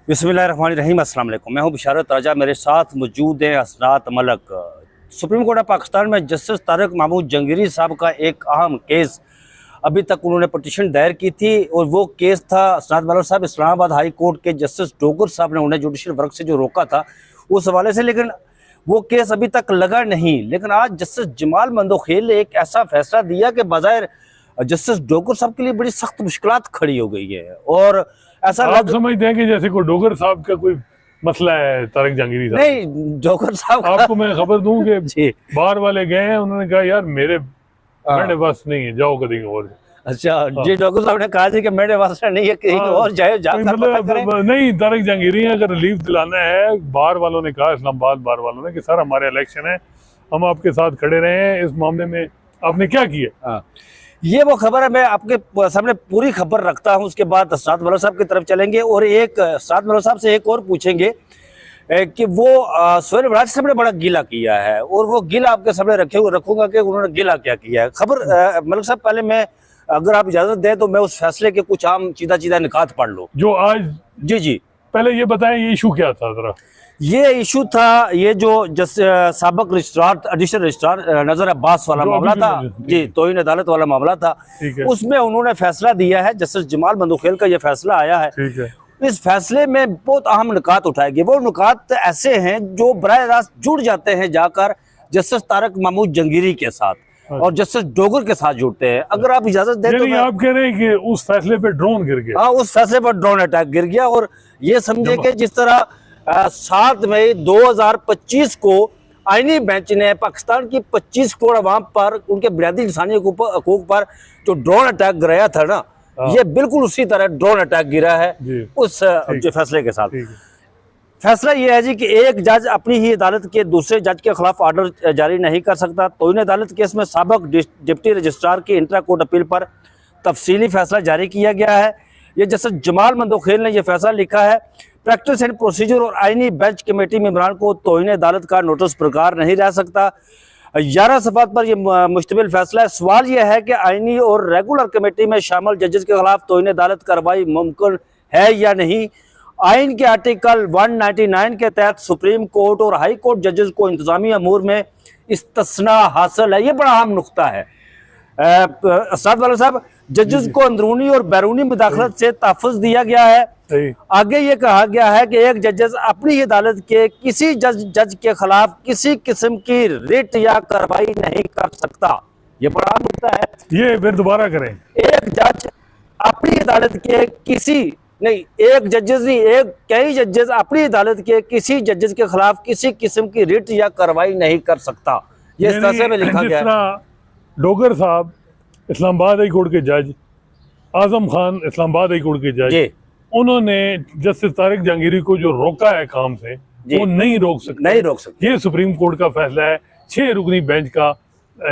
बिस्मिल्लाहिर्रहमानिर्रहीम। अस्सलाम वालेकुम। मैं हूं बिशारत राजा, मेरे साथ मौजूद हैं Hasnat Malik. Supreme court of Pakistan में जस्टिस तारिक महमूद जंगीरी साहब का एक अहम केस अभी तक उन्होंने पटिशन दायर की थी और वो केस था हसनात मलक साहब इस्लामाबाद हाई कोर्ट के जस्टिस डोगर साहब ने उन्हें जुडिशल वर्क से जो रोका था उस हवाले से, लेकिन वो केस अभी तक लगा नहीं। लेकिन आज जस्टिस जमाल मंदोखेल ने एक ऐसा फैसला दिया कि बज़ाहिर जस्टिस डोगर साहब के लिए बड़ी सख्त मुश्किलात खड़ी हो गई है और ऐसा आप समझते हैं कि जैसे कोई डोगर साहब का कोई मसला है तारिक जहांगीरी साहब? नहीं, डोगर साहब आपको मैं खबर दूं कि जी, बाहर वाले गए हैं, उन्होंने कहा यार मेरे पास नहीं है, जाओ कहीं और। अच्छा जी, डॉक्टर साहब ने कहा थी कि मेरे पास नहीं है, कहीं और जाए, जाकर पता करें। नहीं, तारिक जहांगीरी अगर रिलीफ दिलाना है, बाहर वालों ने कहा, इस्लामाबाद बाहर वालों ने, कि सर हमारे इलेक्शन है, हम आपके साथ खड़े रहे हैं, इस मामले में आपने क्या किया? ये वो खबर है, मैं आपके सामने पूरी खबर रखता हूं, उसके बाद हसनात मलक साहब की तरफ चलेंगे और एक हसनात मलक साहब से एक और पूछेंगे कि वो सोहेल वराज साहब ने बड़ा गिला किया है और वो गिला आपके सामने रखूंगा कि उन्होंने गिला क्या किया है। खबर मलक साहब, पहले मैं, अगर आप इजाजत दें तो मैं उस फैसले के कुछ आम चीदा निकात पढ़ लूं जो आज। जी जी, पहले ये बताएं, ये इशू क्या था जरा? ये इशू था, ये जो साबक रजिस्ट्रार, एडिशनल रजिस्ट्रार नजर अब्बास वाला मामला था जी, तौहीन अदालत वाला मामला था, उसमें उन्होंने फैसला दिया है। जस्टिस जमाल मंदोखेल का ये फैसला आया है। ठीक है। इस फैसले में बहुत अहम नुकात उठाए गए। वो नुकात ऐसे हैं जो बराह रास्त जुड़ जाते हैं जाकर जस्टिस तारिक महमूद जंगीरी के साथ और जस्टिस डोगर के साथ जुड़ते हैं। अगर आप इजाजत दें तो आप कह रहे हैं कि उस फैसले पे ड्रोन गिर गया? हाँ, उस फैसले पर ड्रोन अटैक गिर गया और ये समझे कि जिस तरह 7 मई 2025 को आईनी बेंच ने पाकिस्तान की 25 करोड़ अवाम पर उनके बुनियादी इंसानी हकूक पर जो ड्रोन अटैक गिराया था ना, ये बिल्कुल उसी तरह ड्रोन अटैक गिरा है उस जो फैसले के साथ। फैसला ये है जी कि एक जज अपनी ही अदालत के दूसरे जज के खिलाफ ऑर्डर जारी नहीं कर सकता। तौहीन अदालत केस में साबक डिप्टी रजिस्ट्रार की इंट्रा कोर्ट अपील पर तफसीली फैसला जारी किया गया है। ये जस्टिस जमाल मंदोखेल ने यह फैसला लिखा है, प्रैक्टिस एंड प्रोसीजर और आईनी बेंच कमेटी मेंबरान को तौहीन अदालत का नोटिस प्रकार नहीं रह सकता। 11 सफ़ात पर यह मुश्तमिल फैसला है। सवाल यह है कि आईनी और रेगुलर कमेटी में शामिल जजेस के खिलाफ तौहीन अदालत कार्रवाई मुमकिन है या नहीं। आइन के आर्टिकल 199 के तहत सुप्रीम कोर्ट और हाई कोर्ट जजेस को इंतजामी अमूर में इस्तिस्ना हासिल है। ये बड़ा अहम नुक्ता है हसनात मलक साहब। जजेस को अंदरूनी और बैरूनी मुदाखलत से तहफ़्फ़ुज़ दिया गया है। आगे ये कहा गया है कि एक जजेस अपनी ही अदालत के किसी जज के खिलाफ किसी किस्म की रिट या कार्रवाई नहीं कर सकता। ये बड़ा अहम नुक्ता है। ये फिर दोबारा करें। एक जज अपनी अदालत के किसी नहीं, एक जजेस नहीं, कई जजेस अपनी अदालत के किसी जजेस के खिलाफ किसी किस्म की रिट या कार्रवाई नहीं कर सकता। ये इस तरह में लिखा गया है। डोगर साहब इस्लामाबाद हाई कोर्ट के जज, आजम खान इस्लामाबाद हाई कोर्ट के जज, उन्होंने जस्टिस तारिक जहांगीरी को जो रोका है काम से, वो नहीं रोक सकते। ये सुप्रीम कोर्ट का फैसला है, 6 रुकनी बेंच का।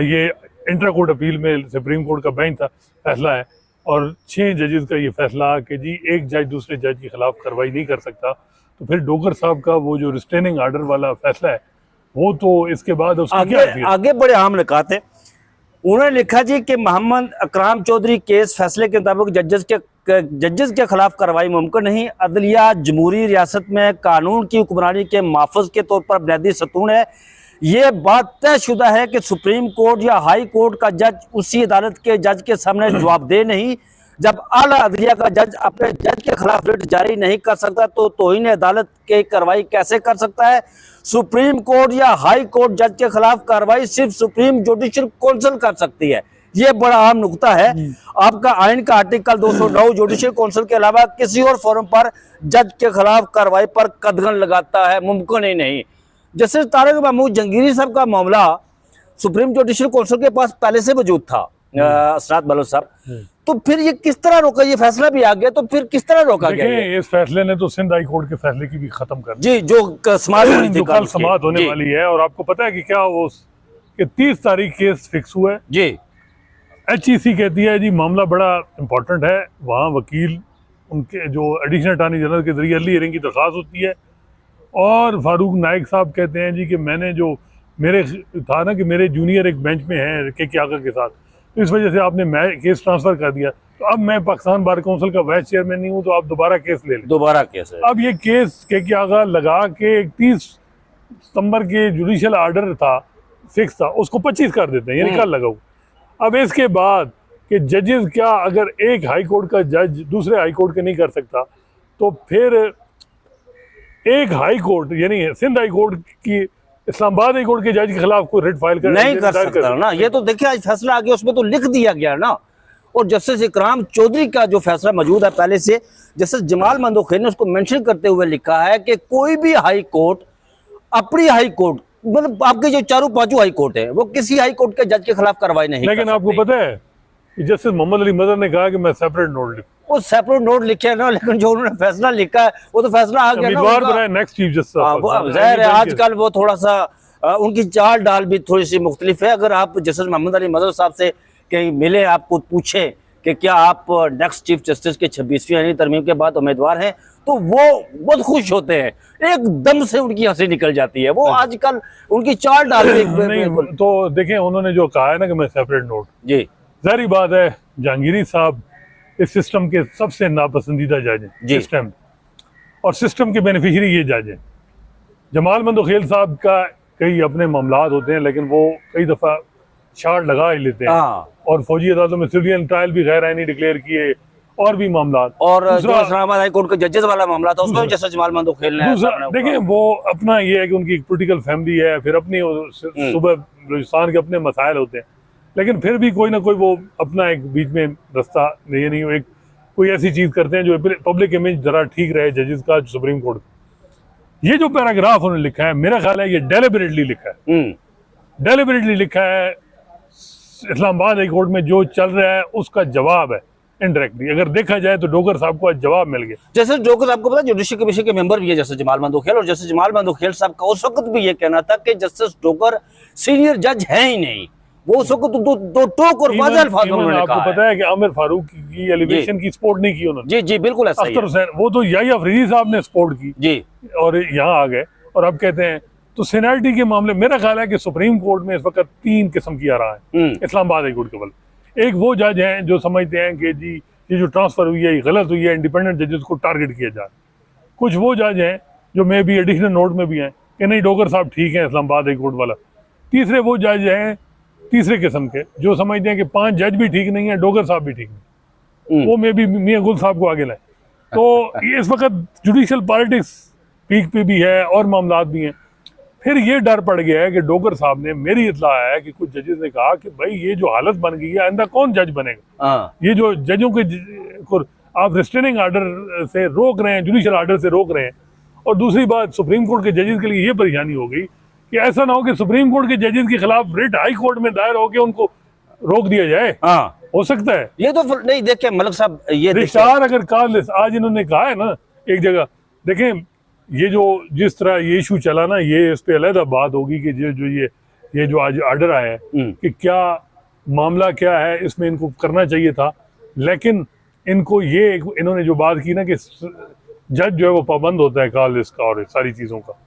ये इंटर कोर्ट अपील में सुप्रीम कोर्ट का बेंच था, फैसला है, और 6 जजेस का ये फैसला कि जी एक जज दूसरे जज के खिलाफ कार्रवाई नहीं कर सकता। तो फिर डोगर साहब का वो जो रिस्ट्रेनिंग आर्डर वाला फैसला है, वो तो इसके बाद आगे बड़े अहम निकात है। उन्होंने लिखा जी कि मोहम्मद अकराम चौधरी केस फैसले के मुताबिक जजेस के खिलाफ कार्रवाई मुमकिन नहीं। अदलिया जमहूरी रियासत में कानून की हुक्मरानी के माफज के तौर पर बुनियादी सतून है। ये बात तयशुदा है कि सुप्रीम कोर्ट या हाई कोर्ट का जज उसी अदालत के जज के सामने जवाबदेह नहीं। जब आला अदलिया का जज अपने जज के खिलाफ रिट जारी नहीं कर सकता तो तौहीन अदालत की कार्रवाई कैसे कर सकता है? सुप्रीम कोर्ट या हाई कोर्ट जज के खिलाफ कार्रवाई सिर्फ सुप्रीम जुडिशल काउंसिल कर सकती है। ये बड़ा अहम नुक्ता है। आपका आइन का आर्टिकल 209 जुडिशल काउंसिल के अलावा किसी और फोरम पर जज के खिलाफ कार्रवाई पर कदगन लगाता है, मुमकिन ही नहीं। जस्टिस तारिक महमूद जंगीरी साहब का मामला सुप्रीम जुडिशल काउंसिल के पास पहले से मौजूद था हसनात मलक साहब, तो फिर ये किस तरह रोका? ये फैसला भी आ गया तो फिर किस तरह रोका गया? इस फैसले ने तो सिंध हाई कोर्ट के फैसले की भी खत्म कर दी जी, जो समाअत होने वाली है। और आपको पता है कि क्या वो 30 तारीख केस फिक्स हुआ है जी। HEC कहती है जी मामला बड़ा इंपॉर्टेंट है, वहाँ वकील उनके जो एडिशनल अटॉर्नी जनरल के जरिए अर्ली हियरिंग की दरख्वास्त होती है, और फारूक नाइक साहब कहते हैं जी कि मैंने जो मेरे था ना कि मेरे जूनियर एक बेंच में है के आका के साथ, इस वजह से आपने केस ट्रांसफ़र कर दिया। तो अब मैं पाकिस्तान बार काउंसिल का वाइस चेयरमैन नहीं हूँ, तो आप दोबारा केस ले लें। दोबारा केस है। अब ये केस के क्या लगा के 31 सितंबर के जुडिशियल ऑर्डर था, फिक्स था, उसको 25 कर देते हैं, यानी कल लगाओ। अब इसके बाद कि जजेस क्या, अगर एक हाई कोर्ट का जज दूसरे हाई कोर्ट के नहीं कर सकता, तो फिर एक हाई कोर्ट यानी सिंध हाई कोर्ट की इस्लामाबाद हाई कोर्ट के जज के खिलाफ कोई रिट फाइल नहीं कर सकता ना। ये तो देखिए आज फैसला आ गया, उसमें तो लिख दिया गया ना। और जस्टिस इकराम चौधरी का जो फैसला मौजूद है पहले से, जस्टिस जमाल मंदोखेल ने उसको मेंशन करते हुए लिखा है कि कोई भी हाई कोर्ट अपनी हाई कोर्ट, मतलब आपके जो चारों पांचों हाई कोर्ट है, वो किसी हाई कोर्ट के जज के खिलाफ कार्रवाई नहीं लेकिन आपको पता है कि जस्टिस मोहम्मद अली मदर ने कहा कि मैं सेपरेट नोट लिखूं, वो सेपरेट नोट लिखे है ना, लेकिन जो उन्होंने फैसला लिखा है वो तो फैसला आ गया ना उनका। Next chief justice. वो ज़ाहिर है आजकल वो थोड़ा सा उनकी चाल डाल भी थोड़ी सी मुख्तलिफ है। अगर आप जस्टिस मोहम्मद अली मदर साहब से कहीं मिले, आपको पूछे कि क्या आप नेक्स्ट चीफ जस्टिस के 26वीं आईनी तरमीम के बाद उम्मीदवार हैं, तो वो बहुत खुश होते हैं, एकदम से उनकी हंसी निकल जाती है। वो आजकल उनकी चाल डाल नहीं, तो देखें उन्होंने जो कहा है ना कि मैं सेपरेट नोट, जी जाहिर बात है जहांगीरी साहब इस सिस्टम के सबसे नापसंदीदा जज हैं सिस्टम, और सिस्टम के बेनिफिशियरी ये जज हैं। जमाल मंदोखेल साहब का कई अपने मामलात होते हैं, लेकिन वो कई दफ़ा शार्ट लगा ही लेते हैं, और फौजी अदालतों में सिविलियन ट्रायल भी गैर आईनी डिक्लेयर किए, और भी मामलात। और जो इस्लामाबाद हाई कोर्ट के जजेस वाला मामला था उसमें जस्टिस जमाल मंदोखेल ने देखिए वो अपना ये है कि उनकी एक पोलिटिकल फैमिली है, फिर अपनी सुबह बलूचिस्तान के अपने मसाइल होते हैं, लेकिन फिर भी कोई ना कोई वो अपना एक बीच में रास्ता नहीं एक कोई ऐसी चीज करते हैं जो पब्लिक इमेज जरा ठीक रहे जजेस का सुप्रीम कोर्ट। ये जो पैराग्राफ उन्होंने लिखा है, मेरा ख्याल है ये डेलिबरेटली लिखा है, डेलिबरेटली लिखा है। इस्लामाबाद हाई कोर्ट में जो चल रहा है उसका जवाब है इनडायरेक्टली, अगर देखा जाए तो डोगर साहब को आज जवाब मिल गया। जैसे डोगर साहब को पता जुडिशल कमीशन के मेंबर भी है जैसे जमाल मंदोखेल, और जैसे जमाल मंदोखेल साहब का उस वक्त भी ये कहना था कि जस्टिस डोगर सीनियर जज है ही नहीं। वो उस वक्त दो टोक और वाज़ेह अल्फाज में उन्होंने कहा। आपको पता है कि आमिर फारूक की एलिवेशन की सपोर्ट नहीं की उन्होंने। जी जी बिल्कुल ऐसा ही है। अख्तर हुसैन वो तो याहिया अफरीदी साहब ने सपोर्ट की जी, और यहाँ आ गए, और अब कहते हैं तो सीनियरिटी के मामले मेरा ख्याल है कि सुप्रीम कोर्ट में इस वक्त 3 किस्म की आ रहा है इस्लामाबाद हाई कोर्ट के बल। एक वो जज हैं जो समझते हैं कि जी ये जो ट्रांसफर हुई है ये गलत हुई है, इंडिपेंडेंट जजेस को टारगेट किया जा रहा है। कुछ वो जज हैं जो मे भी एडिशनल नोट में भी हैं कि नहीं डोगर साहब ठीक है इस्लामाबाद हाई कोर्ट वाला। तीसरे वो जज हैं तीसरे किस्म के जो समझते हैं कि 5 जज भी ठीक नहीं है, डोगर साहब भी ठीक नहीं, वो मे भी मियां गुल साहब को आगे लाए। तो इस वक्त जुडिशल पॉलिटिक्स पीक पे भी है और मामलात भी हैं। फिर ये डर पड़ गया है कि डोगर साहब ने, मेरी इत्तला है कि कुछ जजेस ने कहा कि भाई ये जो हालत बन गई है आइंदा कौन जज बनेगा। ये जो जजों के को आप रिस्ट्रेनिंग ऑर्डर से रोक रहे हैं, जुडिशल ऑर्डर से रोक रहे हैं, और दूसरी बात सुप्रीम कोर्ट के जजेस के लिए ये परेशानी हो गई कि ऐसा ना हो कि सुप्रीम कोर्ट के जजेस के खिलाफ रिट हाई कोर्ट में दायर होकर उनको रोक दिया जाए। हो सकता है ये तो नहीं। देखे मलिक साहब ये रिश्तार अगर कॉल आज इन्होंने कहा है ना एक जगह, देखें ये जो जिस तरह ये इशू चला ना, ये इस पे अलग बात होगी कि ये जो आज ऑर्डर आया है कि क्या मामला क्या है, इसमें इनको करना चाहिए था। लेकिन इनको ये इन्होंने जो बात की ना कि जज जो है वो पाबंद होता है कॉल लिस्ट का और सारी चीज़ों का,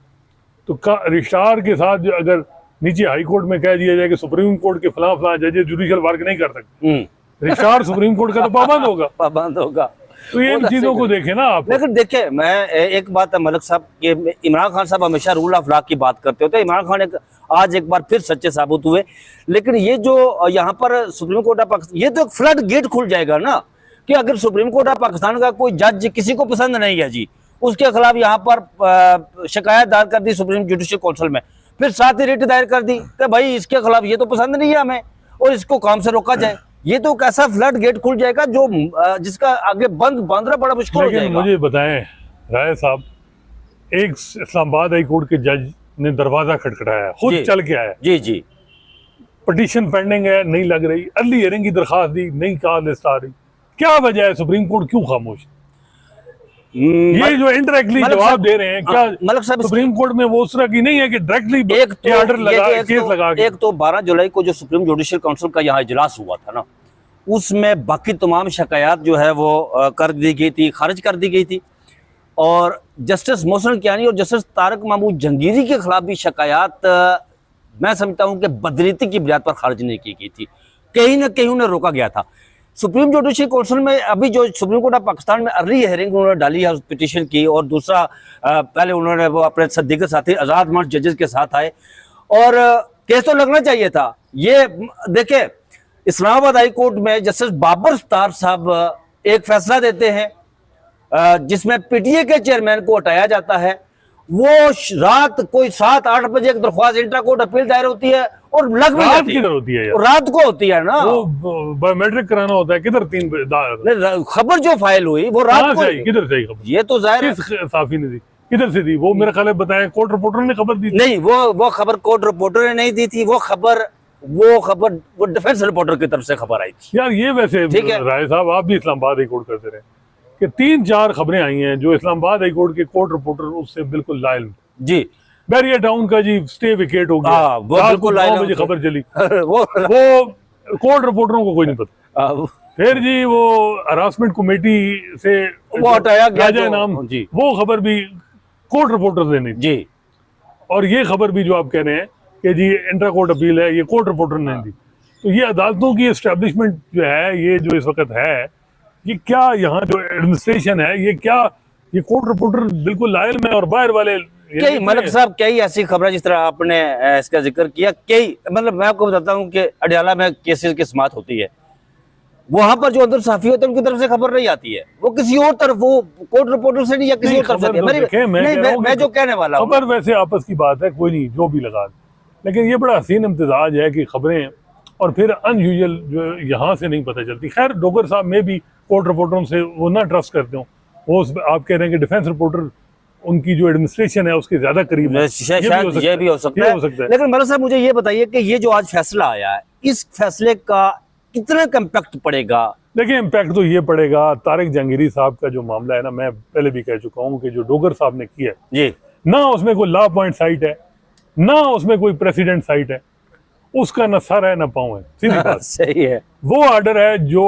तो रिश्तार के साथ जो अगर नीचे हाई कोर्ट में कह दिया जाए कि सुप्रीम कोर्ट के फलां जजेस जुडिशल वर्क नहीं कर सकते, रिश्तार सुप्रीम कोर्ट का तो पाबंद होगा। तो ये चीजों को देखें ना आप। लेकिन देखें मैं एक बात है मलिक साहब कि इमरान खान साहब हमेशा रूल ऑफ लॉ की बात करते होते हैं। इमरान खान आज एक बार फिर सच्चे साबित हुए। लेकिन ये जो यहाँ पर सुप्रीम कोर्ट ऑफ पाकिस्तान, ये तो एक फ्लड गेट खुल जाएगा ना कि अगर सुप्रीम कोर्ट ऑफ पाकिस्तान का कोई जज किसी को पसंद नहीं है जी, उसके खिलाफ यहाँ पर शिकायत दायर कर दी सुप्रीम जुडिशल काउंसिल में, फिर साथ ही रिट दायर कर दी कि भाई इसके खिलाफ ये तो पसंद नहीं है हमें और इसको काम से रोका जाए, ये तो कैसा फ्लड गेट खुल जाएगा जो जिसका आगे बंद बड़ा मुश्किल हो जाएगा। मुझे बताएं राय साहब, एक इस्लामाबाद हाई कोर्ट के जज ने दरवाजा खटखटाया, खुद चल के आया, जी जी, पिटीशन पेंडिंग है नहीं लग रही, अर्ली हियरिंग की दरखास्त दी नहीं, कहा लिस्ट आ रही, क्या वजह है? सुप्रीम कोर्ट क्यों खामोश? ये जो इनडायरेक्टली जवाब दे रहे हैं, क्या मलिक साहब सुप्रीम कोर्ट में वो उस तरह की नहीं है कि डायरेक्टली ऑर्डर लगा केस लगा के? एक तो 12 जुलाई को जो सुप्रीम जुडिशल काउंसिल का यहाँ इजलास हुआ था ना, उसमें बाकी तमाम शिकायत जो है वो कर दी गई थी, खारिज कर दी गई थी, और जस्टिस मोहसिन कियानी और जस्टिस तारिक महमूद जंगीरी के खिलाफ भी शिकायत मैं समझता हूँ कि बदनीति की बुनियाद पर खारिज नहीं की गई थी, कहीं ना कहीं उन्हें रोका गया था। सुप्रीम जुडिशल काउंसिल में अभी जो सुप्रीम कोर्ट ऑफ पाकिस्तान में अर्ली हेयरिंग उन्होंने डाली है उस पिटीशन की, और दूसरा पहले उन्होंने वो अपने दीगर साथी आजाद मर्द जजेस के साथ आए और केस तो लगना चाहिए था। ये देखे इस्लामाबाद हाई कोर्ट में जस्टिस बाबर सत्तार साहब एक फैसला देते हैं जिसमें पीटीए के चेयरमैन को हटाया जाता है। वो रात कोई 7-8 बजे एक दरख्वास्त इंट्रा कोर्ट अपील दायर होती है और लग भी जाती है। किधर होती है यार? रात को होती है ना, वो बायोमेट्रिक कराना होता है किधर? 3 बजे खबर जो फाइल हुई वो रात को, किधर से खबर? ये तो जाहिर है किस साफी ने दी, किधर से दी? वो मेरे ख्याल में बताया कोर्ट रिपोर्टर ने खबर दी थी। नहीं, वो खबर कोर्ट रिपोर्टर ने नहीं दी थी, वो खबर वो डिफेंस रिपोर्टर की तरफ से खबर आई थी। यार ये वैसे ठीक है। राय साहब आप भी इस्लामाबाद हाई कोर्ट करते रहे कि 3-4 खबरें आई हैं जो इस्लामाबाद हाई कोर्ट के कोर्ट रिपोर्टर उससे बिल्कुल लायल। जी, बैरिया टाउन का जी स्टे विकेट हो गया, हाँ, वो रात बिल्कुल को 9 लायल बजे होते। खबर चली, वो वो कोर्ट रिपोर्टरों को कोई नहीं पता। फिर जी वो हरासमेंट कमेटी से वो हटाया गया राजा जो- नाम, जी। वो खबर भी कोर्ट रिपोर्टर ने नहीं दी। जी, और ये खबर भी जो आप कह रहे हैं कि जी इंट्रा कोर्ट अपील है, ये कोर्ट रिपोर्टर ने दी। तो ये अदालतों की एस्टेब्लिशमेंट जो है, ये जो इस वक्त है, ये क्या यहाँ जो एडमिनिस्ट्रेशन है, ये क्या, ये कोर्ट रिपोर्टर बिल्कुल लायल में और बाहर वाले कई मलिक साहब कई ऐसी खबरें जिस तरह आपने इसका जिक्र किया, कई मतलब मैं आपको बताता हूँ कि अडयाला में केसेस की समाअत होती है, वहां पर जो अंदर साफी होते हैं उनकी तरफ से खबर नहीं आती है, वो किसी और तरफ, वो कोर्ट रिपोर्टर से नहीं या किसी नहीं, और तरफ से खबर आती है। तो देखें, मैं कह रहा हूं मैं कि जो कहने वाला हूँ, खबर वैसे आपस की बात है, कोई नहीं जो भी लगा दे। लेकिन ये बड़ा हसीन इम्तिजाज है कि खबरें और फिर अनयूजुअल जो यहाँ से नहीं पता चलती। खैर डोगर साहब में भी कोर्ट रिपोर्टरों से वो ना ट्रस्ट करते हो, वो आप कह रहे हैं कि डिफेंस रिपोर्टर उनकी जो एडमिनिस्ट्रेशन है उसके ज्यादा करीब है। शायद ये भी हो सकता ये है। हो सकता है। लेकिन मलिक साहब मुझे ये बताइए कि ये जो आज फैसला आया है, इस फैसले का कितना इम्पैक्ट पड़ेगा? देखिए इम्पैक्ट तो ये पड़ेगा, तारिक जहांगीरी साहब का जो मामला है ना, मैं पहले भी कह चुका हूँ कि जो डोगर साहब ने किया है, जी, ना उसमें कोई लॉ पॉइंट साइट है, ना उसमें कोई प्रेसिडेंट साइट है, उसका न सर है न पाँव है, सीधी बात। सही है। वो ऑर्डर है जो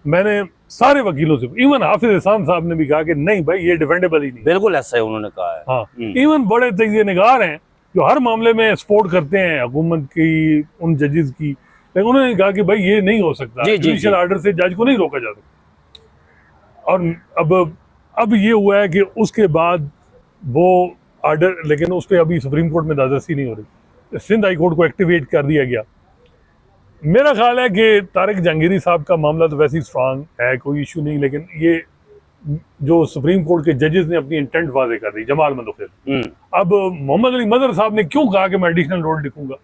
मैंने सारे वकीलों से, इवन हाफिज एहसान साहब ने भी कहा कि नहीं भाई ये डिफेंडेबल ही नहीं। बिल्कुल ऐसा है उन्होंने कहा है। हाँ, इवन बड़े तजिए निगार हैं जो हर मामले में सपोर्ट करते हैं हुकूमत की, उन जजेस की, लेकिन उन्होंने कहा कि भाई ये नहीं हो सकता, जुडिशियल ऑर्डर से जज को नहीं रोका जा सकता। और अब ये हुआ है कि उसके बाद वो ऑर्डर, लेकिन उस पर अभी सुप्रीम कोर्ट में दादरसी नहीं हो रही, सिंध हाई कोर्ट को एक्टिवेट कर दिया गया। मेरा ख्याल है कि तारिक जहांगीरी साहब का मामला तो वैसे ही स्ट्रांग है, कोई इशू नहीं, लेकिन ये जो सुप्रीम कोर्ट के जजेस ने अपनी इंटेंट वाजे कर दी, जमाल मंदोखेल। अब मोहम्मद अली मदर साहब ने क्यों कहा कि मैं एडिशनल रोल लिखूंगा?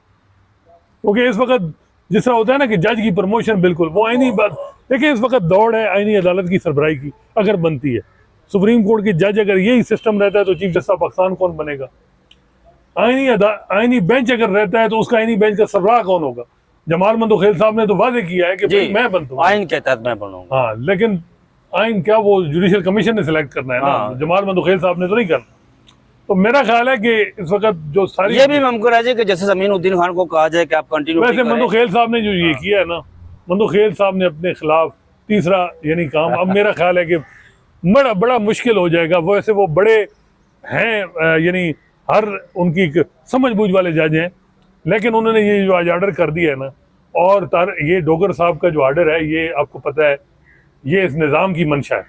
क्योंकि इस वक्त जिस तरह होता है ना कि जज की प्रमोशन, बिल्कुल वो आईनी बात। देखिए इस वक्त दौड़ है आईनी अदालत की सरबराही की, अगर बनती है सुप्रीम कोर्ट की जज, अगर यही सिस्टम रहता है तो चीफ जस्टिस ऑफ पाकिस्तान कौन बनेगा? आईनी बेंच अगर रहता है तो उसका आईनी बेंच का सरबराह कौन होगा? जमाल मंदोखेल साहब ने तो वादे किया है कि भाई मैं बनता, आइन के तहत मैं बनूंगा। हाँ, लेकिन आइन क्या वो जुडिशियल कमीशन ने सिलेक्ट करना है ना, जमाल मंदोखेल साहब ने तो नहीं करना। तो मेरा ख्याल है कि इस वक्त जो सारी, ये भी मुमकिन है कि जैसे अमीनुद्दीन खान को कहा जाए कि आप कंटिन्यू वैसे मंदोखेल साहब ने जो ये किया है ना, मंदोखेल साहब ने अपने खिलाफ तीसरा यानी काम, अब मेरा ख्याल है कि बड़ा मुश्किल हो जाएगा। वैसे वो बड़े हैं, यानी हर उनकी समझ बूझ वाले जज हैं, लेकिन उन्होंने ये जो आज ऑर्डर कर दिया है ना, और ये डोगर साहब का जो ऑर्डर है, ये आपको पता है ये इस निज़ाम की मंशा है,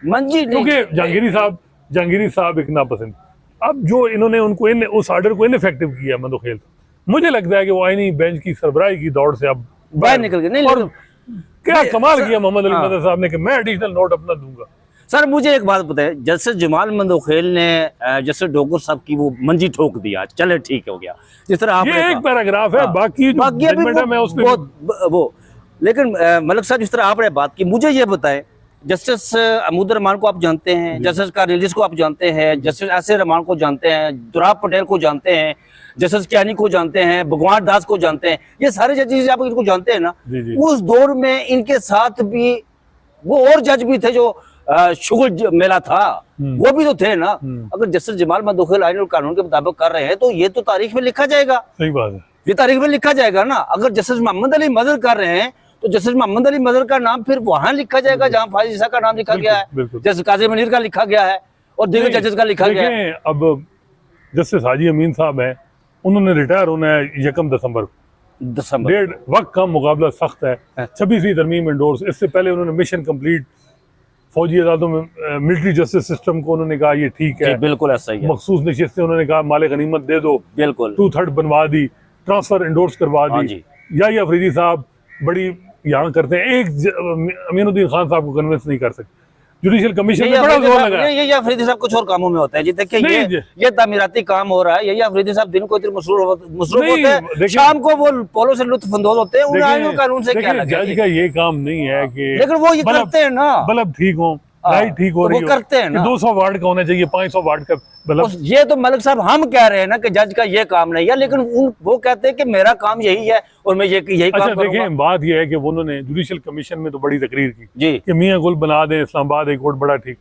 क्योंकि जहांगीरी साहब एक नापसंद। अब जो इन्होंने उनको उस ऑर्डर को इनफेक्टिव किया मंदोखेल, मुझे लगता है कि वो आईनी बेंच की सरबराही की दौड़ से अब बाहर निकल गए। नहीं, और क्या कमाल किया मोहम्मद अली मदर साहब ने कि मैं एडिशनल नोट अपना दूंगा। सर मुझे एक बात बताए, जैसे जमाल मंदोखेल ने जैसे डोगर साहब की वो मंजी ठोक दिया, चले ठीक हो गया, जिस तरह आपने ये एक पैराग्राफ है, बाकी जजमेंट है मैं उस पे वो। लेकिन मलिक साहब जिस तरह आपने बात की, मुझे ये बताएं, जस्टिस अमूद रहमान को आप जानते हैं, जस्टिस कार्निलिस को आप जानते हैं, जस्टिस एस ए रहमान को जानते हैं, दुराब पटेल को जानते हैं, जस्टिस कियानी को जानते हैं, भगवान दास को जानते हैं, ये सारे जजेस आप इनको जानते हैं ना। उस दौर में इनके साथ भी वो और जज भी थे जो शुगल मेला था, वो भी तो थे ना। अगर जस्टिस जमाल मंदोखेल आईन और कानून के मुताबिक कर रहे हैं तो ये तो तारीख में लिखा जाएगा। सही बात है, ये तारीख में लिखा जाएगा ना। अगर जस्टिस मोहम्मद अली मदर कर रहे हैं तो जस्टिस मोहम्मद अली मदर का नाम फिर वहां लिखा जाएगा जहां फाजिल ईसा का नाम लिखा गया है, जस्टिस काजी मनीर का लिखा गया है और दीगर जजेस का लिखा गया है। अब जस्टिस हाजी अमीन साहब हैं, उन्होंने रिटायर होना है 1 दिसंबर को, दिसंबर। डेढ़ वक्त का मुकाबला सख्त है। 26वीं तरमीम इंडोर्स, इससे पहले उन्होंने मिशन कंप्लीट फौजी अदालतों में मिलिट्री जस्टिस सिस्टम को उन्होंने कहा ये ठीक है, बिल्कुल ऐसा ही है। मखसूस नशिस्तें उन्होंने कहा माले गनीमत दे दो, बिल्कुल 2/3 बनवा दी, ट्रांसफर इंडोर्स करवा हाँ दी। जी। या अफरीदी साहब बड़ी यहाँ करते हैं, अमीनुद्दीन खान साहब को कन्विंस नहीं कर सकते। जुडिशियल कमीशन में बड़ा जोर लगा है। ये अफरीदी साहब कुछ और कामों में होता है जी। देखिए ये तामीराती काम हो रहा है, यही अफरीदी साहब दिन को इतने मसरूफ होते हैं, शाम को वो पोलो से लुत्फअंदोज होते हैं। उन्हें आईनों कानून से क्या लगा? जज का ये काम नहीं है कि, लेकिन वो ये करते हैं ना, बल्ब ठीक हो, लाइट ठीक हो तो रही वो हो, करते हैं ना। 200 वाट का होना चाहिए, 500 वाट का बल्ब। ये तो मलिक साहब हम कह रहे हैं ना कि जज का ये काम नहीं है, लेकिन वो कहते हैं कि मेरा काम यही है और मैं यही काम करूंगा। देखें, बात ये है कि उन्होंने जुडिशियल कमीशन में तो बड़ी तकरीर की जी कि मियां गुल बना दें इस्लामाबाद हाई कोर्ट, बड़ा ठीक,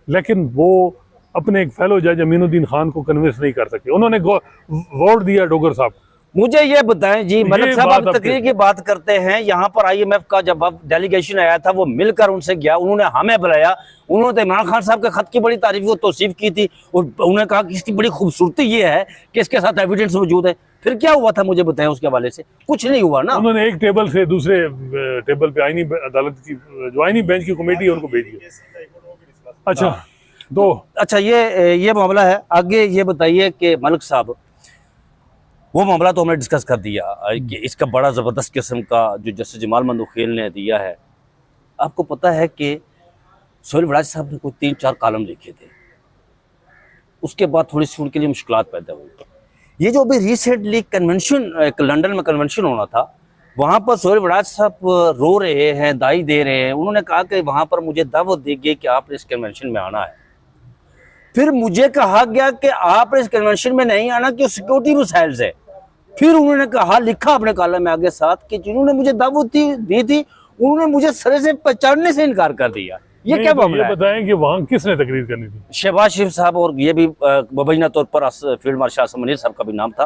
लेकिन वो अपने एक फेलो जज अमीनुद्दीन खान को कन्विंस नहीं कर सके। उन्होंने वोट दिया डोगर साहब। मुझे ये बताएं जी मलिक साहब, आप तकरीर की बात करते हैं, यहाँ पर IMF का जब डेलीगेशन आया था वो मिलकर उनसे गया, उन्होंने हमें बुलाया, उन्होंने इमरान खान साहब के खत की बड़ी तारीफ को तौसीफ की थी और उन्होंने कहा कि इसकी बड़ी खूबसूरती ये है कि इसके साथ एविडेंस मौजूद है। फिर क्या हुआ था मुझे बताएं उसके हवाले से? कुछ नहीं हुआ ना। उन्होंने एक टेबल से दूसरे टेबल पे आईनी अदालत की जो आईनी बेंच की कमेटी है उनको भेज दिया। अच्छा ये मामला है। आगे ये बताइए कि मलिक साहब, वो मामला तो हमने डिस्कस कर दिया कि इसका बड़ा ज़बरदस्त किस्म का जो जस्टिस जमाल मंदोखेल ने दिया है। आपको पता है कि सोहेल वड़ाच साहब ने कोई 3-4 कॉलम लिखे थे, उसके बाद थोड़ी सी उनके लिए मुश्किलात पैदा हुई। ये जो अभी रिसेंटली कन्वेंशन, एक लंदन में कन्वेंशन होना था, वहाँ पर सोहेल वड़ाच साहब रो रहे हैं, दाई दे रहे हैं। उन्होंने कहा कि वहाँ पर मुझे दावत दी गई कि आपने इस कन्वेंशन में आना है। फिर मुझे कहा गया कि आपने इस कन्वेंशन में नहीं आना कि सिक्योरिटी मसाइल से। फिर उन्होंने कहा, लिखा अपने कॉलम में आगे साथ कि जिन्होंने मुझे दावत दी थी उन्होंने मुझे सरे से पहचानने से इनकार कर दिया। ये क्या मामला है? बताएं कि वहाँ किसने तकरीर करनी थी? शहबाज शरीफ साहब, और ये भी मुबैना तौर पर फील्ड मार्शल आसिम मुनीर साहब का भी नाम था।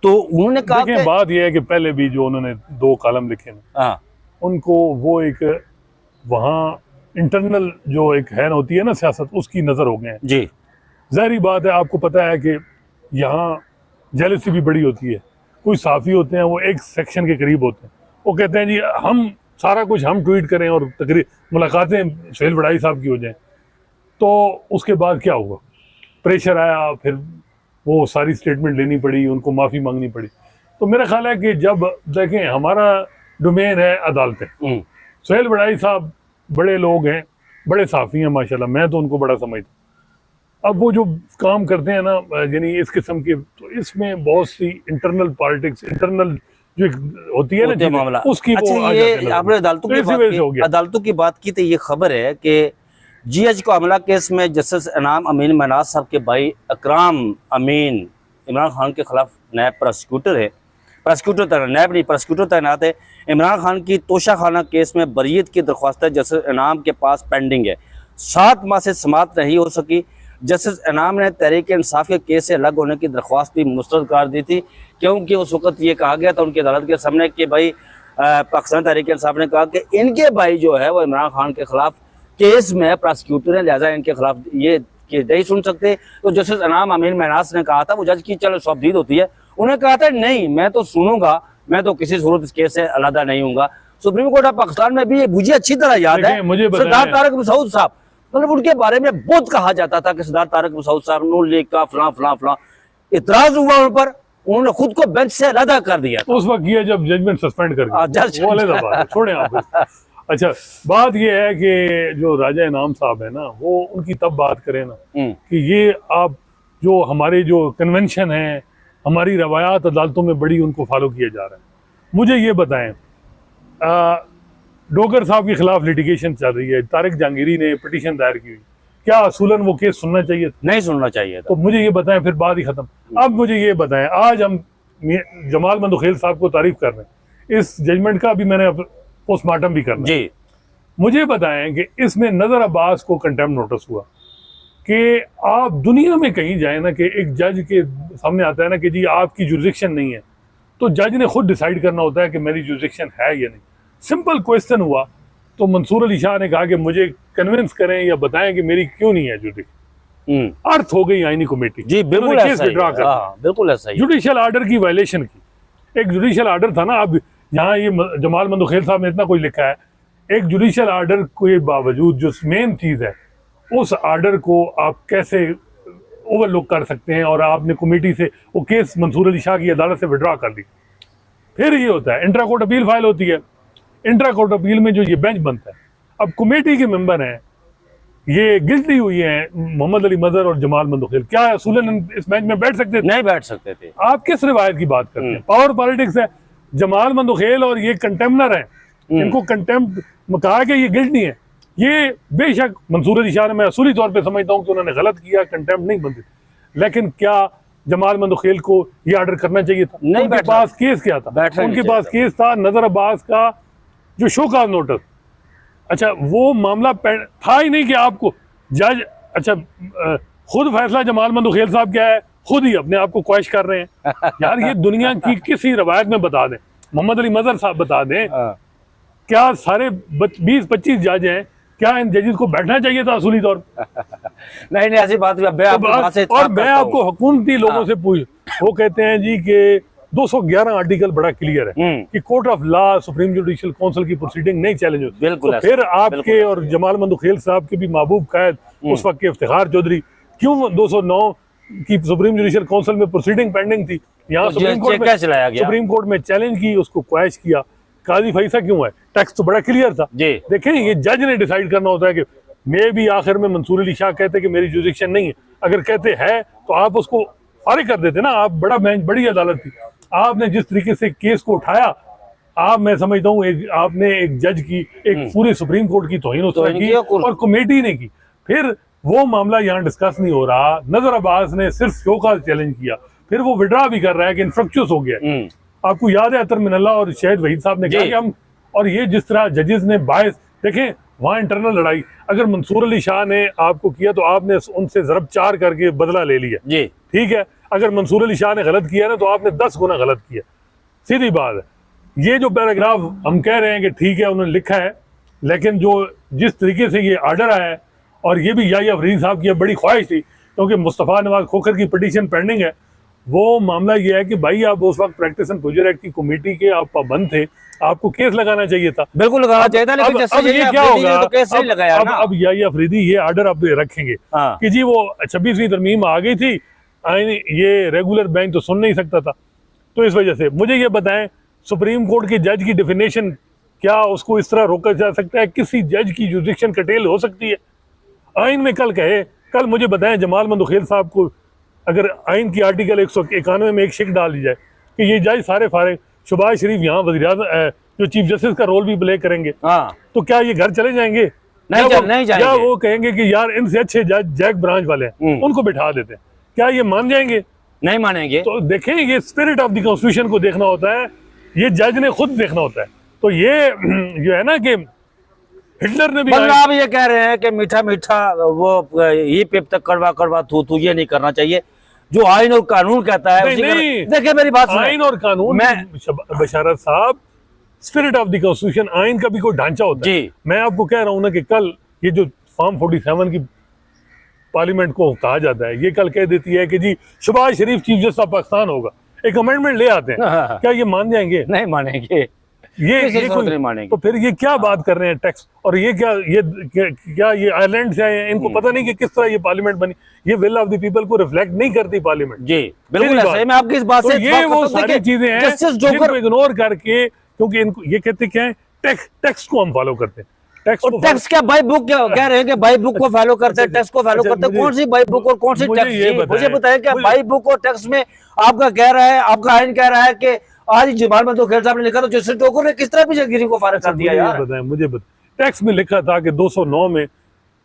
तो उन्होंने कहा कि बात यह है कि पहले भी जो उन्होंने 2 कॉलम लिखे ना, उनको वो एक वहाँ इंटरनल जो एक है होती है ना सियासत, उसकी नजर हो गए जी। जाहिर बात है, आपको पता है कि यहाँ जेलसी भी बड़ी होती है। कोई साफ़ी होते हैं वो एक सेक्शन के करीब होते हैं, वो कहते हैं जी हम सारा कुछ हम ट्वीट करें और तकरीर मुलाकातें सोहेल वड़ाई साहब की हो जाएं। तो उसके बाद क्या हुआ, प्रेशर आया, फिर वो सारी स्टेटमेंट लेनी पड़ी, उनको माफ़ी मांगनी पड़ी। तो मेरा ख्याल है कि जब देखें हमारा डोमेन है अदालतें, सोहेल वड़ाई साहब बड़े लोग हैं, बड़े साफ़ी हैं माशाल्लाह, मैं तो उनको बड़ा समझता। अब वो जो काम करते हैं ना, यानी इस किस्म के, तो इसमें बहुत सी इंटरनल पॉलिटिक्स, इंटरनल जो होती है ना मामला, उसकी अच्छा, वो ये आपने अदालतों की बात की तो ये खबर है कि GH को हमला केस में जस्टिस इनाम अमीन मनाज साहब के भाई अकराम अमीन इमरान खान के खिलाफ नायब प्रोसिक्यूटर है, नायब नहीं प्रोसिक्यूटर तैनात है। इमरान खान की तोशा खाना केस में बरीयत की दरख्वास्त जस्टिस इनाम के पास पेंडिंग है। 7 माह से समाअत नहीं हो सकी। जस्टिस इनाम ने तहरीक इंसाफ के केस से अलग होने की दरख्वास्त भी मुस्तरद कर दी थी, क्योंकि उस वक्त ये कहा गया था उनकी अदालत के सामने कि भाई पाकिस्तान तहरीक इंसाफ ने कहा कि इनके भाई जो है वो इमरान खान के खिलाफ केस में प्रोसिक्यूटर है, लिहाजा इनके खिलाफ ये केस नहीं सुन सकते। तो जस्टिस इनाम अमीन मनास ने कहा था, वो जज की चलो सौबदीद होती है, उन्हें कहा था नहीं मैं तो सुनूंगा, मैं तो किसी सूरत इस केस से अलहदा नहीं हूँगा। सुप्रीम कोर्ट ऑफ पाकिस्तान में भी ये मुझे अच्छी तरह याद है, सरदार तारिक मसूद साहब, मतलब उनके बारे में बहुत कहा जाता था कि सरदार तारिक मसूद साहब नून लीग का फलां फलां फलां। इतराज हुआ उन पर, उन्होंने खुद को बेंच से अलहदा कर दिया। उस वक्त ये जब जजमेंट सस्पेंड कर दिया, छोड़े आप। अच्छा, बात ये है कि जो राजा इनाम साहब है ना, वो उनकी तब बात करें ना कि ये आप जो हमारे जो कन्वेंशन है, हमारी रवायात अदालतों में बड़ी उनको फॉलो किया जा रहा है। मुझे ये बताएं, डोगर साहब के खिलाफ लिटिगेशन चल रही है, तारिक जहांगीरी ने पिटीशन दायर की हुई, क्या असूलन वो केस सुनना चाहिए? नहीं सुनना चाहिए था। तो मुझे ये बताएं, फिर बात ही खत्म। अब मुझे ये बताएं, आज हम जमाल मंदोखेल साहब को तारीफ कर रहे हैं, इस जजमेंट का भी मैंने पोस्टमार्टम भी करना जी। मुझे बताएं कि इसमें नजर अब्बास को कंटेम्प्ट नोटिस हुआ कि आप दुनिया में कहीं जाए ना कि एक जज के सामने आता है ना कि जी आपकी जुरिडिक्शन नहीं है, तो जज ने खुद डिसाइड करना होता है कि मेरी जुरिडिक्शन है या नहीं। सिंपल क्वेश्चन हुआ तो मंसूर अली शाह ने कहा कि मुझे कन्विंस करें या बताएं कि मेरी क्यों नहीं है जुरिडिक्शन। अर्थ हो गई आईनी कमेटी। जी बिल्कुल ऐसा ही, बिल्कुल ऐसा ही। जुडिशियल ऑर्डर की वायलेशन की, एक जुडिशियल आर्डर था ना, अब यहाँ ये जमाल मंदोखेल साहब ने इतना कुछ लिखा है, एक जुडिशियल आर्डर के बावजूद जो मेन चीज़ है उस आर्डर को आप कैसे ओवरलुक कर सकते हैं, और आपने कमेटी से वो केस मंसूर अली शाह की अदालत से विड्रॉ कर दी। फिर ये होता है इंट्रा कोर्ट अपील फाइल होती है, इंट्रा कोर्ट अपील में जो ये बेंच बनता है, अब कमेटी के मेंबर हैं, ये गिल्टी हुई हैं मोहम्मद अली मजहर और जमाल मंदोखेल, क्या असूलन इस बेंच में बैठ सकते थे? नहीं बैठ सकते थे। आप किस रिवायत की बात करते हैं? पावर पॉलिटिक्स है। जमाल मंदोखेल और ये कंटेम्नर है, इनको कंटेम्प्ट कहा कि ये गिल्ट नहीं है। ये बेशक मंसूर अली शाह ने, मैं असूली तौर पे समझता हूँ कि उन्होंने गलत किया, कंटेम्प्ट नहीं बनती, लेकिन क्या जमाल मंदोखेल को ये ऑर्डर करना चाहिए था? नहीं, उनके पास केस क्या था? उनके पास केस था नजर अब्बास का जो शोकाज नोटिस। अच्छा, वो मामला था ही नहीं कि आपको जज, अच्छा खुद फैसला जमाल मंदोखेल साहब क्या है, खुद ही अपने आप को ख्वाहिश कर रहे हैं। यार ये दुनिया की किसी रवायत में बता दें, मोहम्मद अली मजहर साहब बता दें, क्या सारे 20-25 जज हैं, क्या इन जजेस को बैठना चाहिए था असूली तौर पर? नहीं ऐसी बात और मैं आपको हुकूमती लोगों से पूछ, वो कहते हैं जी कि 211 आर्टिकल बड़ा क्लियर है कि court of law, supreme judicial council की प्रोसीडिंग नहीं चैलेंज होती। बिल्कुल तो फिर आपके और जमाल मंदोखेल साहब के भी महबूब कैद उस वक्त के इफ्तिखार चौधरी, क्यों 209 की सुप्रीम जुडिशियल काउंसिल में प्रोसीडिंग पेंडिंग थी, यहाँ सुप्रीम कोर्ट में चैलेंज की, उसको क्वैश किया, काजी फैसला क्यों है? टैक्स तो बड़ा क्लियर था। देखें, ये जज ने डिसाइड करना होता है कि मैं भी आखिर में मंसूर अली शाह कहते कि मेरी जुरिडिक्शन नहीं है, अगर कहते हैं तो आप उसको फारिग कर देते ना। आप बड़ा बेंच, बड़ी अदालत थी, आपने जिस तरीके से केस को उठाया, आप, मैं समझता हूँ आपने एक जज की, एक पूरे सुप्रीम कोर्ट की तौहीन की और कमेटी ने की। फिर वो मामला यहाँ डिस्कस नहीं हो रहा, नजर अब्बास ने सिर्फ शोकाज चैलेंज किया, फिर वो विड्रा भी कर रहा है कि इन्फ्रक्चुअस हो गया। आपको याद है अतर मिनल्ला और शहीद वहीद साहब ने कहा कि हम, और ये जिस तरह जजेस ने बायस, देखें वहाँ इंटरनल लड़ाई, अगर मंसूर अली शाह ने आपको किया तो आपने उनसे ज़रब 4 करके बदला ले लिया, ठीक है। अगर मंसूर अली शाह ने गलत किया ना तो आपने 10 गुना गलत किया, सीधी बात है। ये जो पैराग्राफ हम कह रहे हैं कि ठीक है उन्होंने लिखा है, लेकिन जो जिस तरीके से ये आर्डर आया है, और ये भी याहिया फरीद साहब की बड़ी ख्वाहिश थी क्योंकि मुस्तफ़ा नवाज खोखर की पिटीशन पेंडिंग है, वो मामला ये है कि भाई आप उस वक्त प्रैक्टिस एंड प्रोसीजर एक्ट की कमेटी के आप पाबंद थे, आपको केस लगाना चाहिए था। बिल्कुल लगाना चाहिए था, लेकिन अब ये क्या होगा, तो केस नहीं लगाया ना। अब याहिया फरीदी ये आर्डर अब रखेंगे कि जी वो 26वीं तरमीम आ गई थी, ये रेगुलर बेंच तो सुन नहीं सकता था। तो इस वजह से मुझे ये बताएं, सुप्रीम कोर्ट के जज की डेफिनेशन, क्या उसको इस तरह रोका जा सकता है? किसी जज की जुरिडिक्शन कटेल हो सकती है? आइन में कल मुझे बताएं, जमाल मंदोखेल साहब को अगर आइन की आर्टिकल 191 में एक शिक डाल दी जाए कि ये जज सारे फारे, शहबाज शरीफ यहाँ वज़ीर-ए-आज़म जो चीफ जस्टिस का रोल भी प्ले करेंगे, तो क्या ये घर चले जाएंगे? नहीं जाएंगे। या वो कहेंगे कि यार इनसे अच्छे जज जैक ब्रांच वाले हैं, उनको बिठा देते हैं, क्या ये मान जाएंगे? नहीं मानेंगे। तो देखें, ये स्पिरिट ऑफ द कॉन्स्टिट्यूशन को देखना होता है, ये जज ने खुद देखना होता है। तो ये जो है ना कि हिटलर ने भी, आप ये कह रहे हैं कि मीठा मीठा वो ये पेप तक कड़वा थू ये नहीं करना चाहिए, जो आइन और कानून कहता है। नहीं, देखिए मेरी बात सुनिए, आइन और कानून, बशारत साहब, स्पिरिट ऑफ द कॉन्स्टिट्यूशन, आइन का भी कोई ढांचा होता है। मैं आपको कह रहा हूं ना कि कल ये जो फॉर्म 47 की पार्लियामेंट को कहा जाता है, ये कल कह देती है कि जी शहबाज शरीफ चीफ जस्टिस ऑफ पाकिस्तान होगा, एक अमेंडमेंट ले आते हैं, क्या ये मान जाएंगे? नहीं मानेंगे, ये कोई नहीं मानेंगे। तो फिर ये क्या बात कर रहे हैं टैक्स, और ये क्या ये आयरलैंड से आए हैं, इनको पता नहीं कि किस तरह ये पार्लियामेंट बनी, ये विल ऑफ द पीपल को रिफ्लेक्ट नहीं करती पार्लियामेंट। जी बिल्कुल ऐसा है, मैं आपकी इस बात से ये वो सारी चीजें हैं जिनको इग्नोर करके, क्योंकि इनको ये कहते क्या है, टैक्स को हम फॉलो करते हैं। टैक्स क्या बाई बुक कह रहे हैं कि बाई बुक को फॉलो करते हैं, टैक्स को फॉलो करते हैं? कौन सी बाई बुक और कौन सी टैक्स? मुझे बताएं, क्या बाई बुक और टैक्स में आपका कह रहा है, आपका आइन कह रहा है कि आज जमाल मंदोखेल साहब ने लिखा, तो जस्टिस टोकर ने किस तरह भी गिरी को फारिग कर दिया यार? मुझे टैक्स में लिखा था कि 209 में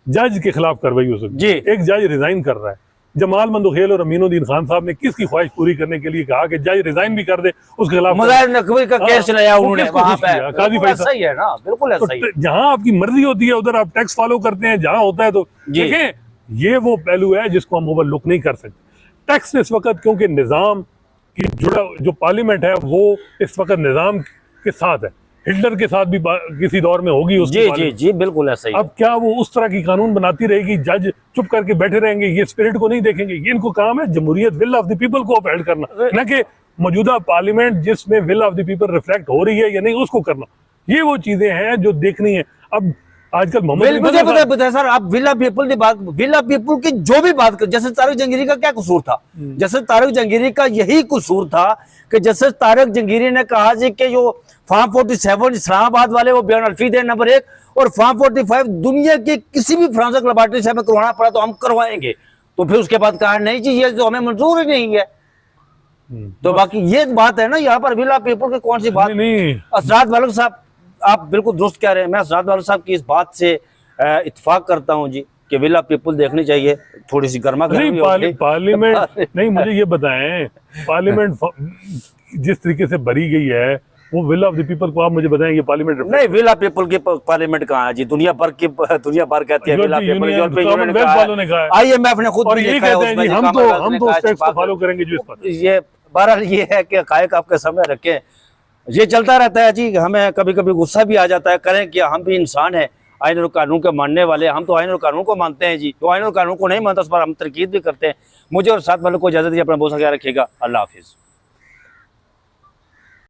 जज के खिलाफ कार्रवाई हो सकती है। एक जज रिजाइन कर रहा है, जमाल मंदोखेल और अमीनुद्दीन खान साहब ने किसकी ख्वाहिश पूरी करने के लिए कहा कि जज रिजाइन भी कर दे, उसके खिलाफ मुजाहिर नकवी का केस चलाया उन्होंने वहां पे। काजी फैसला सही है ना, बिल्कुल ऐसा ही है। जहां आपकी मर्जी होती है उधर आप टैक्स फॉलो करते हैं, जहां होता है तो देखें, ये वो पहलू है जिसको हम ओवरलुक नहीं कर सकते। टैक्स इस वक्त, क्योंकि निजाम की जुड़ा जो पार्लियामेंट है वो इस वक्त निजाम के साथ है, हिटलर के साथ भी किसी दौर में होगी उसकी। जी बिल्कुल ऐसा ही। अब क्या वो उस तरह की कानून बनाती रहेगी, जज चुप करके बैठे रहेंगे, ये स्पिरिट को नहीं देखेंगे? ये इनको काम है जमहूरियत, विल ऑफ द पीपल को अपहेल्ड करना, न कि मौजूदा पार्लियामेंट जिसमें will of the people reflect हो रही है या नहीं, उसको करना। ये वो चीजें हैं जो देखनी है। अब आजकल मुझे पता है सर, आप विल ऑफ पीपल की बात, विल ऑफ पीपल की जो भी बात कर, जैसे तारिक जंगीरी का क्या कसूर था? जैसे तारिक जंगीरी का यही कसूर था कि जैसे तारिक जंगीरी ने कहा जी कि जो फार्म 47 इस्लामाबाद वाले वो बयान अल्फी दे नंबर 1, और फार्म 45 दुनिया के किसी भी फ्रांसिक लेबोरेटरी से हमें करवाना पड़ा तो हम करवाएंगे, तो फिर उसके बाद कहा नहीं जी ये तो हमें मंजूर ही नहीं है। तो बाकी ये बात है ना, यहाँ पर विल ऑफ पीपल की कौन सी बात? नहीं। असरात वालिद साहब आप बिल्कुल दुरुस्त कह रहे हैं, मैं असरात वालिद साहब की इस बात से इत्तेफाक करता हूँ जी कि विल ऑफ पीपल देखनी चाहिए, थोड़ी सी गर्मा गर्मी पार्लियामेंट नहीं, मुझे ये बताएं पार्लियामेंट जिस तरीके से भरी गई है वो विल ऑफ द पीपल को आप मुझे बताएं, ये पार्लियामेंट नहीं, विल ऑफ पीपल की पार्लियामेंट कहाँ है जी? दुनिया भर कहती है विल ऑफ पीपल, IMF ने खुद भी लिखा है, हम तो उस टेक्स्ट को फॉलो करेंगे जो इस पर। ये बहरहाल ये है कि कायक आपके समय रखें, ये चलता रहता है जी। हमें कभी कभी गुस्सा भी आ जाता है, करें क्या, हम भी इंसान हैं, आईन और कानून के मानने वाले, हम तो आईन और कानून को मानते हैं जी, तो आईन और कानून को नहीं मानता उस पर हम तरकीब भी करते हैं। मुझे और साथ वालों को इजाजत दीजिए, अपना बहुत सा ख्याल रखिएगा, अल्लाह हाफिज।